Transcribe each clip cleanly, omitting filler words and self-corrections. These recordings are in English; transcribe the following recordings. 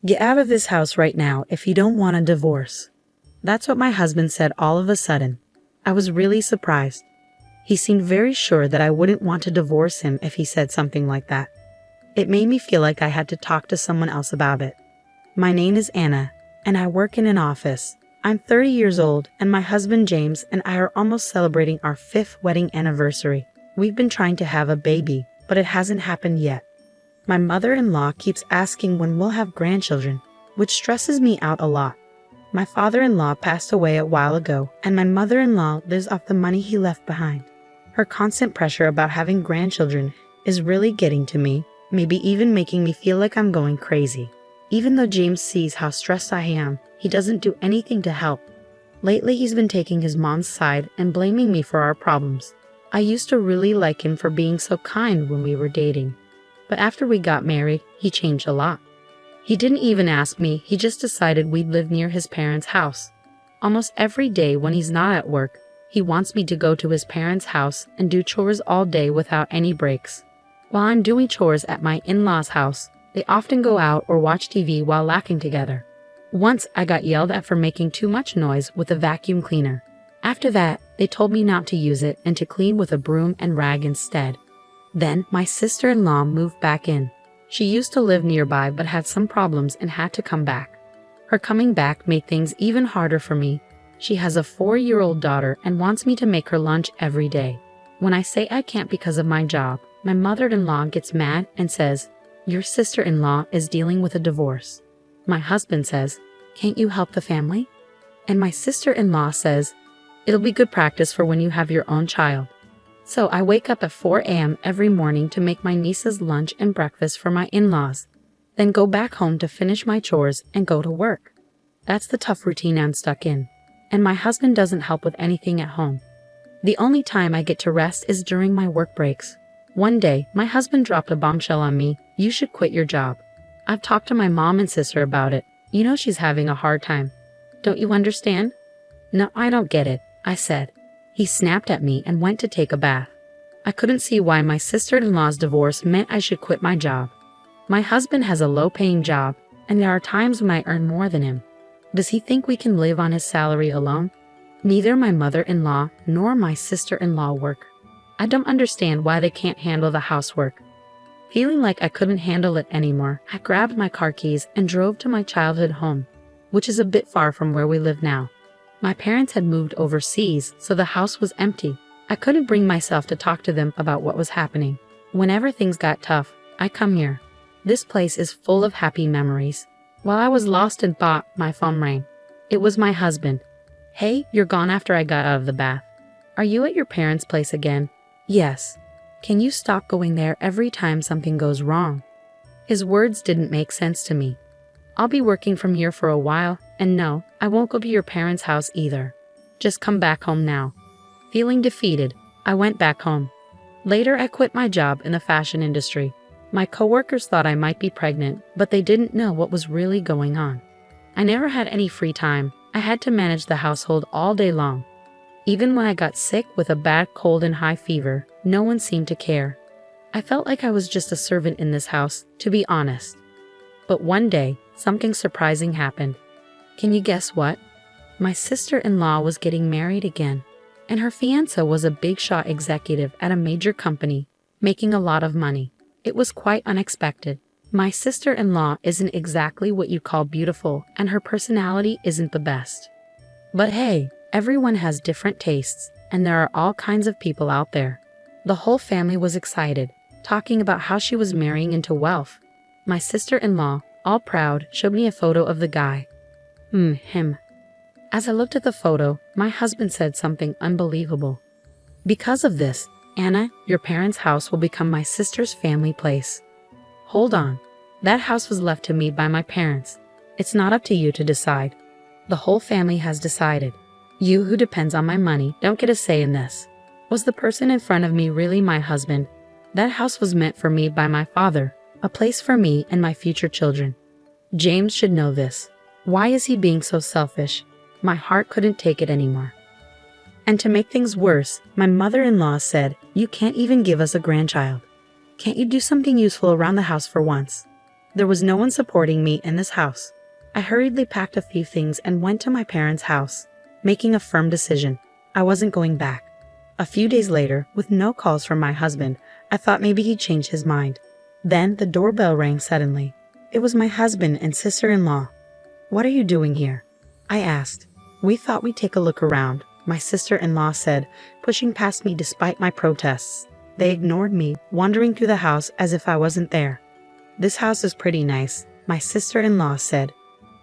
Get out of this house right now if you don't want a divorce. That's what my husband said all of a sudden. I was really surprised. He seemed very sure that I wouldn't want to divorce him if he said something like that. It made me feel like I had to talk to someone else about it. My name is Anna, and I work in an office. I'm 30 years old, and my husband James and I are almost celebrating our 5th wedding anniversary. We've been trying to have a baby, but it hasn't happened yet. My mother-in-law keeps asking when we'll have grandchildren, which stresses me out a lot. My father-in-law passed away a while ago, and my mother-in-law lives off the money he left behind. Her constant pressure about having grandchildren is really getting to me, maybe even making me feel like I'm going crazy. Even though James sees how stressed I am, he doesn't do anything to help. Lately, he's been taking his mom's side and blaming me for our problems. I used to really like him for being so kind when we were dating. But after we got married, he changed a lot. He didn't even ask me, he just decided we'd live near his parents' house. Almost every day when he's not at work, he wants me to go to his parents' house and do chores all day without any breaks. While I'm doing chores at my in-laws' house, they often go out or watch TV while laughing together. Once I got yelled at for making too much noise with a vacuum cleaner. After that, they told me not to use it and to clean with a broom and rag instead. Then my sister-in-law moved back in. She used to live nearby but had some problems and had to come back. Her coming back made things even harder for me. She has a 4-year-old daughter and wants me to make her lunch every day. When I say I can't because of my job, my mother-in-law gets mad and says, "Your sister-in-law is dealing with a divorce." My husband says, "Can't you help the family?" And my sister-in-law says, "It'll be good practice for when you have your own child." So I wake up at 4 a.m. every morning to make my niece's lunch and breakfast for my in-laws, then go back home to finish my chores and go to work. That's the tough routine I'm stuck in. And my husband doesn't help with anything at home. The only time I get to rest is during my work breaks. One day, my husband dropped a bombshell on me. "You should quit your job." I've talked to my mom and sister about it. You know she's having a hard time. Don't you understand? "No, I don't get it," I said. He snapped at me and went to take a bath. I couldn't see why my sister-in-law's divorce meant I should quit my job. My husband has a low-paying job, and there are times when I earn more than him. Does he think we can live on his salary alone? Neither my mother-in-law nor my sister-in-law work. I don't understand why they can't handle the housework. Feeling like I couldn't handle it anymore, I grabbed my car keys and drove to my childhood home, which is a bit far from where we live now. My parents had moved overseas, so the house was empty. I couldn't bring myself to talk to them about what was happening. Whenever things got tough, I come here. This place is full of happy memories. While I was lost in thought, my phone rang. It was my husband. "Hey, you're gone after I got out of the bath. Are you at your parents' place again?" "Yes." "Can you stop going there every time something goes wrong?" His words didn't make sense to me. "I'll be working from here for a while, and no, I won't go to your parents' house either. Just come back home now." Feeling defeated, I went back home. Later, I quit my job in the fashion industry. My coworkers thought I might be pregnant, but they didn't know what was really going on. I never had any free time. I had to manage the household all day long. Even when I got sick with a bad cold and high fever, no one seemed to care. I felt like I was just a servant in this house, to be honest. But one day, something surprising happened. Can you guess what? My sister-in-law was getting married again, and her fiancé was a big shot executive at a major company, making a lot of money. It was quite unexpected. My sister-in-law isn't exactly what you call beautiful, and her personality isn't the best. But hey, everyone has different tastes, and there are all kinds of people out there. The whole family was excited, talking about how she was marrying into wealth. My sister-in-law, all proud, showed me a photo of the guy. Him. As I looked at the photo, my husband said something unbelievable. "Because of this, Anna, your parents' house will become my sister's family place." Hold on. That house was left to me by my parents. It's not up to you to decide. The whole family has decided. You, who depends on my money, don't get a say in this. Was the person in front of me really my husband? That house was meant for me by my father, a place for me and my future children. James should know this. Why is he being so selfish? My heart couldn't take it anymore. And to make things worse, my mother-in-law said, "You can't even give us a grandchild. Can't you do something useful around the house for once?" There was no one supporting me in this house. I hurriedly packed a few things and went to my parents' house, making a firm decision. I wasn't going back. A few days later, with no calls from my husband, I thought maybe he'd changed his mind. Then the doorbell rang suddenly. It was my husband and sister-in-law. "What are you doing here?" I asked. "We thought we'd take a look around," my sister-in-law said, pushing past me despite my protests. They ignored me, wandering through the house as if I wasn't there. "This house is pretty nice," my sister-in-law said.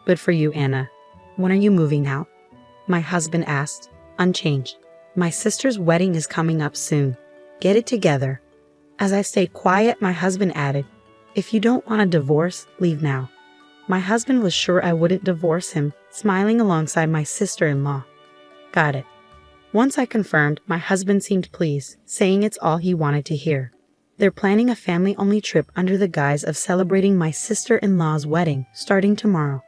"Good for you, Anna. When are you moving out?" My husband asked, unchanged. "My sister's wedding is coming up soon. Get it together." As I stayed quiet, my husband added, "If you don't want a divorce, leave now." My husband was sure I wouldn't divorce him, smiling alongside my sister-in-law. "Got it." Once I confirmed, my husband seemed pleased, saying it's all he wanted to hear. They're planning a family-only trip under the guise of celebrating my sister-in-law's wedding, starting tomorrow.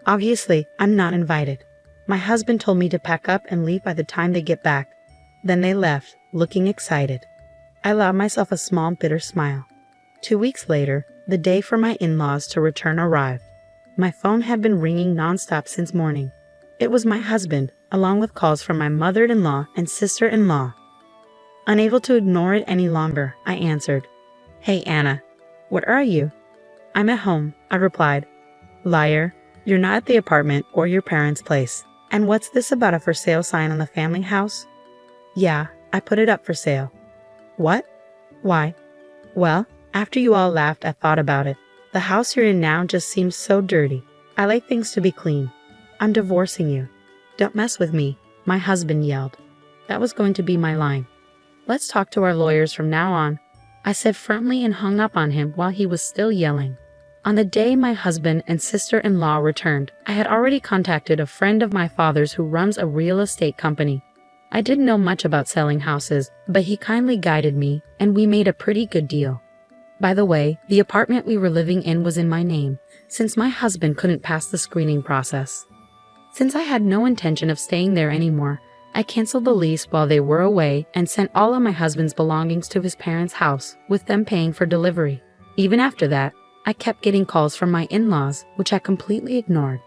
Obviously, I'm not invited. My husband told me to pack up and leave by the time they get back. Then they left, looking excited. I allowed myself a small, bitter smile. 2 weeks later, the day for my in-laws to return arrived. My phone had been ringing nonstop since morning. It was my husband, along with calls from my mother-in-law and sister-in-law. Unable to ignore it any longer, I answered. "Hey, Anna. Where are you?" "I'm at home," I replied. "Liar. You're not at the apartment or your parents' place. And what's this about a for sale sign on the family house?" "Yeah, I put it up for sale." "What? Why?" "Well, after you all laughed, I thought about it. The house you're in now just seems so dirty. I like things to be clean. I'm divorcing you." "Don't mess with me," my husband yelled. That was going to be my line. "Let's talk to our lawyers from now on," I said firmly and hung up on him while he was still yelling. On the day my husband and sister-in-law returned, I had already contacted a friend of my father's who runs a real estate company. I didn't know much about selling houses, but he kindly guided me, and we made a pretty good deal. By the way, the apartment we were living in was in my name, since my husband couldn't pass the screening process. Since I had no intention of staying there anymore, I canceled the lease while they were away and sent all of my husband's belongings to his parents' house, with them paying for delivery. Even after that, I kept getting calls from my in-laws, which I completely ignored.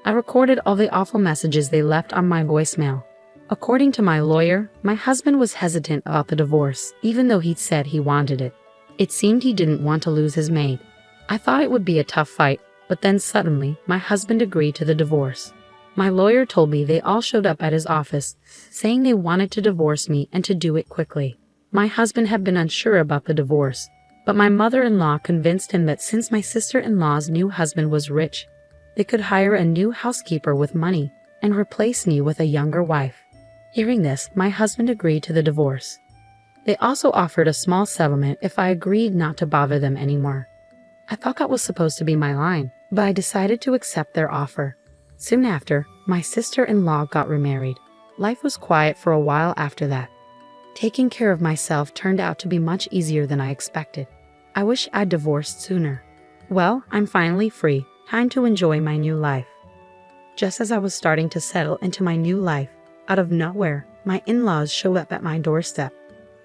I recorded all the awful messages they left on my voicemail. According to my lawyer, my husband was hesitant about the divorce, even though he'd said he wanted it. It seemed he didn't want to lose his maid. I thought it would be a tough fight, but then suddenly, my husband agreed to the divorce. My lawyer told me they all showed up at his office, saying they wanted to divorce me and to do it quickly. My husband had been unsure about the divorce, but my mother-in-law convinced him that since my sister-in-law's new husband was rich, they could hire a new housekeeper with money and replace me with a younger wife. Hearing this, my husband agreed to the divorce. They also offered a small settlement if I agreed not to bother them anymore. I thought that was supposed to be my line, but I decided to accept their offer. Soon after, my sister-in-law got remarried. Life was quiet for a while after that. Taking care of myself turned out to be much easier than I expected. I wish I'd divorced sooner. Well, I'm finally free. Time to enjoy my new life. Just as I was starting to settle into my new life, out of nowhere, my in-laws showed up at my doorstep.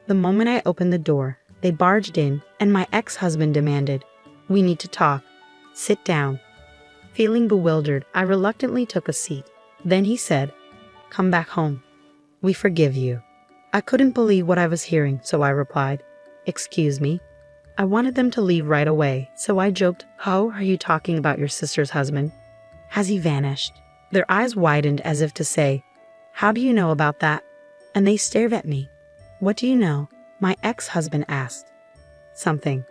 The moment I opened the door, they barged in, and my ex-husband demanded, "We need to talk. Sit down." Feeling bewildered, I reluctantly took a seat. Then he said, "Come back home. We forgive you." I couldn't believe what I was hearing, so I replied, "Excuse me?" I wanted them to leave right away, so I joked, "How are you talking about your sister's husband? Has he vanished?" Their eyes widened as if to say, "How do you know about that?" And they stared at me. "What do you know?" my ex-husband asked. "Something.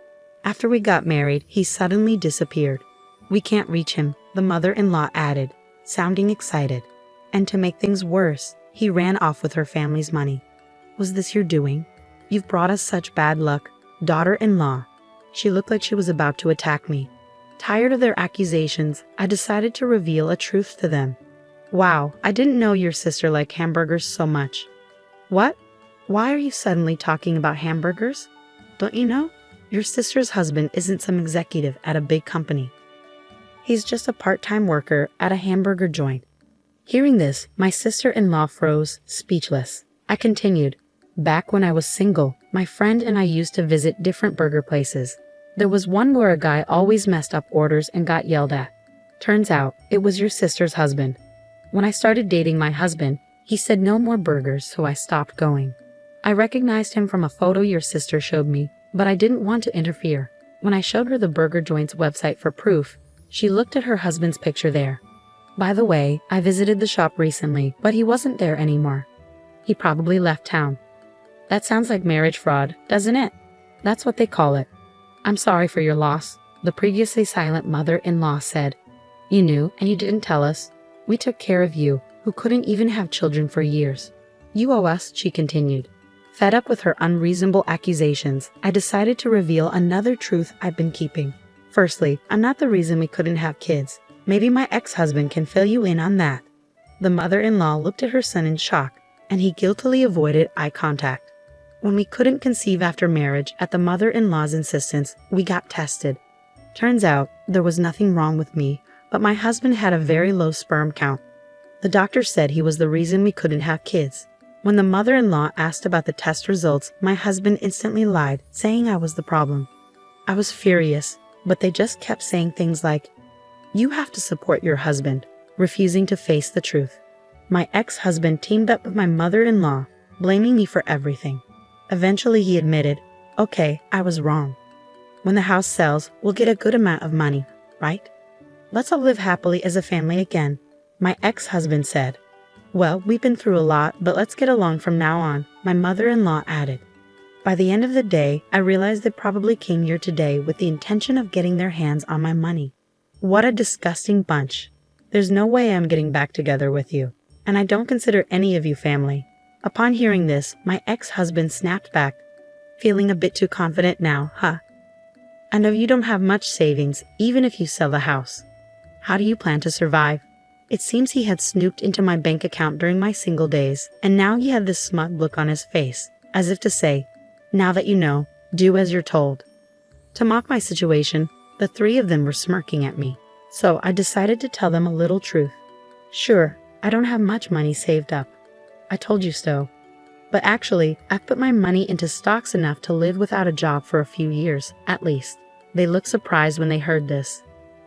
After we got married, he suddenly disappeared. We can't reach him," the mother-in-law added, sounding excited. "And to make things worse, he ran off with her family's money." "Was this your doing? You've brought us such bad luck, daughter-in-law." She looked like she was about to attack me. Tired of their accusations, I decided to reveal a truth to them. "Wow, I didn't know your sister liked hamburgers so much." "What? Why are you suddenly talking about hamburgers? Don't you know? Your sister's husband isn't some executive at a big company. He's just a part-time worker at a hamburger joint." Hearing this, my sister-in-law froze, speechless. I continued, "Back when I was single, my friend and I used to visit different burger places. There was one where a guy always messed up orders and got yelled at. Turns out, it was your sister's husband. When I started dating my husband, he said no more burgers, so I stopped going. I recognized him from a photo your sister showed me, but I didn't want to interfere. When I showed her the burger joint's website for proof, she looked at her husband's picture there. By the way, I visited the shop recently, but he wasn't there anymore. He probably left town. That sounds like marriage fraud, doesn't it? That's what they call it. I'm sorry for your loss, the previously silent mother-in-law said. You knew, and you didn't tell us. We took care of you, who couldn't even have children for years. You owe us, she continued. Fed up with her unreasonable accusations, I decided to reveal another truth I've been keeping. Firstly, I'm not the reason we couldn't have kids. Maybe my ex-husband can fill you in on that. The mother-in-law looked at her son in shock, and he guiltily avoided eye contact. When we couldn't conceive after marriage, at the mother-in-law's insistence, we got tested. Turns out, there was nothing wrong with me, but my husband had a very low sperm count. The doctor said he was the reason we couldn't have kids. When the mother-in-law asked about the test results, my husband instantly lied, saying I was the problem. I was furious, but they just kept saying things like, "You have to support your husband," refusing to face the truth. My ex-husband teamed up with my mother-in-law, blaming me for everything. Eventually he admitted, "Okay, I was wrong. When the house sells, we'll get a good amount of money, right? Let's all live happily as a family again," my ex-husband said. "Well, we've been through a lot, but let's get along from now on," my mother-in-law added. By the end of the day, I realized they probably came here today with the intention of getting their hands on my money. What a disgusting bunch. There's no way I'm getting back together with you, and I don't consider any of you family. Upon hearing this, my ex-husband snapped back, feeling a bit too confident now, huh? I know you don't have much savings, even if you sell the house. How do you plan to survive? It seems he had snooped into my bank account during my single days, and now he had this smug look on his face, as if to say, "Now that you know, do as you're told." To mock my situation, the three of them were smirking at me, so I decided to tell them a little truth. Sure, I don't have much money saved up. I told you so. But actually, I've put my money into stocks enough to live without a job for a few years, at least. They looked surprised when they heard this.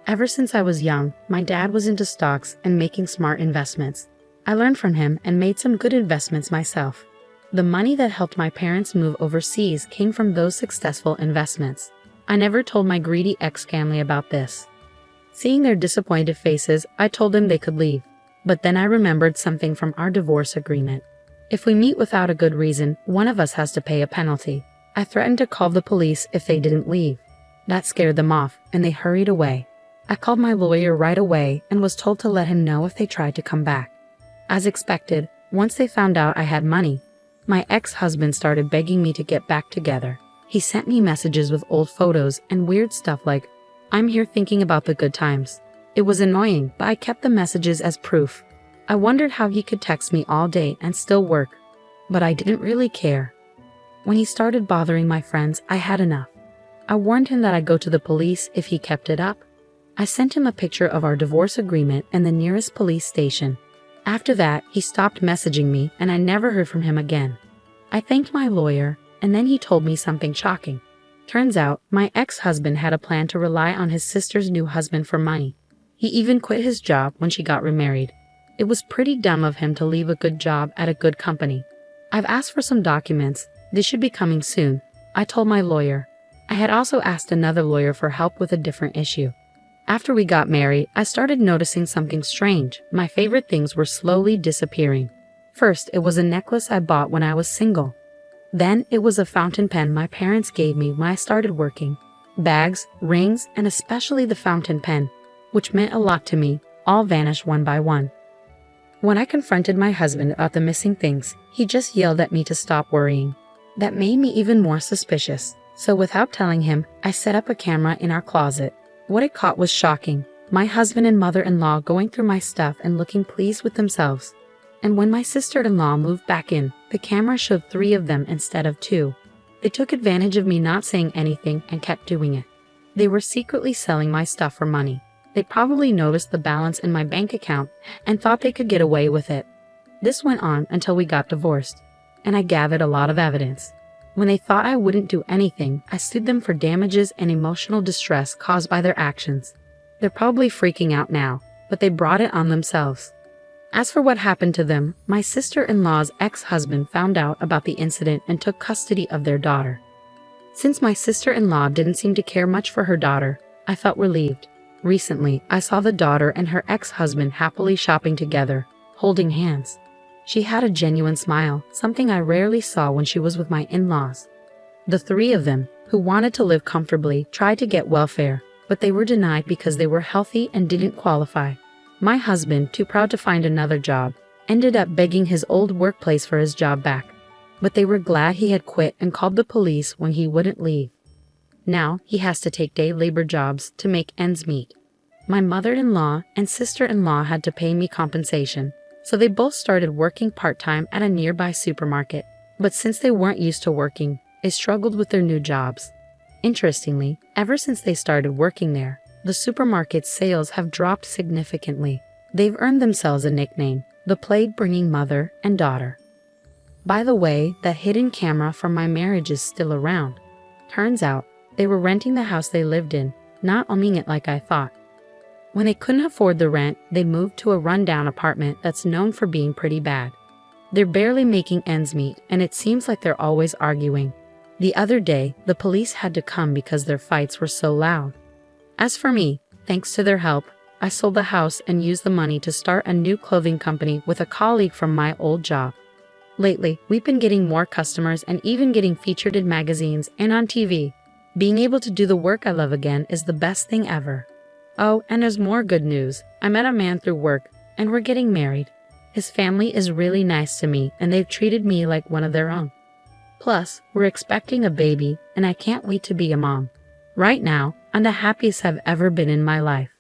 Ever since I was young, my dad was into stocks and making smart investments. I learned from him and made some good investments myself. The money that helped my parents move overseas came from those successful investments. I never told my greedy ex-family about this. Seeing their disappointed faces, I told them they could leave. But then I remembered something from our divorce agreement. If we meet without a good reason, one of us has to pay a penalty. I threatened to call the police if they didn't leave. That scared them off, and they hurried away. I called my lawyer right away and was told to let him know if they tried to come back. As expected, once they found out I had money, my ex-husband started begging me to get back together. He sent me messages with old photos and weird stuff like, "I'm here thinking about the good times." It was annoying, but I kept the messages as proof. I wondered how he could text me all day and still work, but I didn't really care. When he started bothering my friends, I had enough. I warned him that I'd go to the police if he kept it up. I sent him a picture of our divorce agreement and the nearest police station. After that, he stopped messaging me and I never heard from him again. I thanked my lawyer, and then he told me something shocking. Turns out, my ex-husband had a plan to rely on his sister's new husband for money. He even quit his job when she got remarried. It was pretty dumb of him to leave a good job at a good company. I've asked for some documents. They should be coming soon, I told my lawyer. I had also asked another lawyer for help with a different issue. After we got married, I started noticing something strange. My favorite things were slowly disappearing. First, it was a necklace I bought when I was single. Then, it was a fountain pen my parents gave me when I started working. Bags, rings, and especially the fountain pen, which meant a lot to me, all vanished one by one. When I confronted my husband about the missing things, he just yelled at me to stop worrying. That made me even more suspicious. So without telling him, I set up a camera in our closet. What it caught was shocking. My husband and mother-in-law going through my stuff and looking pleased with themselves. And when my sister-in-law moved back in, the camera showed 3 of them instead of 2. They took advantage of me not saying anything and kept doing it. They were secretly selling my stuff for money. They probably noticed the balance in my bank account and thought they could get away with it. This went on until we got divorced, and I gathered a lot of evidence. When they thought I wouldn't do anything, I sued them for damages and emotional distress caused by their actions. They're probably freaking out now, but they brought it on themselves. As for what happened to them, my sister-in-law's ex-husband found out about the incident and took custody of their daughter. Since my sister-in-law didn't seem to care much for her daughter, I felt relieved. Recently, I saw the daughter and her ex-husband happily shopping together, holding hands. She had a genuine smile, something I rarely saw when she was with my in-laws. The three of them, who wanted to live comfortably, tried to get welfare, but they were denied because they were healthy and didn't qualify. My husband, too proud to find another job, ended up begging his old workplace for his job back. But they were glad he had quit and called the police when he wouldn't leave. Now he has to take day labor jobs to make ends meet. My mother-in-law and sister-in-law had to pay me compensation, so they both started working part-time at a nearby supermarket. But since they weren't used to working, they struggled with their new jobs. Interestingly, ever since they started working there, the supermarket's sales have dropped significantly. They've earned themselves a nickname, the plague-bringing mother and daughter. By the way, that hidden camera from my marriage is still around. Turns out, they were renting the house they lived in, not owning it like I thought. When they couldn't afford the rent, they moved to a rundown apartment that's known for being pretty bad. They're barely making ends meet, and it seems like they're always arguing. The other day, the police had to come because their fights were so loud. As for me, thanks to their help, I sold the house and used the money to start a new clothing company with a colleague from my old job. Lately, we've been getting more customers and even getting featured in magazines and on TV. Being able to do the work I love again is the best thing ever. Oh, and there's more good news. I met a man through work, and we're getting married. His family is really nice to me, and they've treated me like one of their own. Plus, we're expecting a baby, and I can't wait to be a mom. Right now, I'm the happiest I've ever been in my life.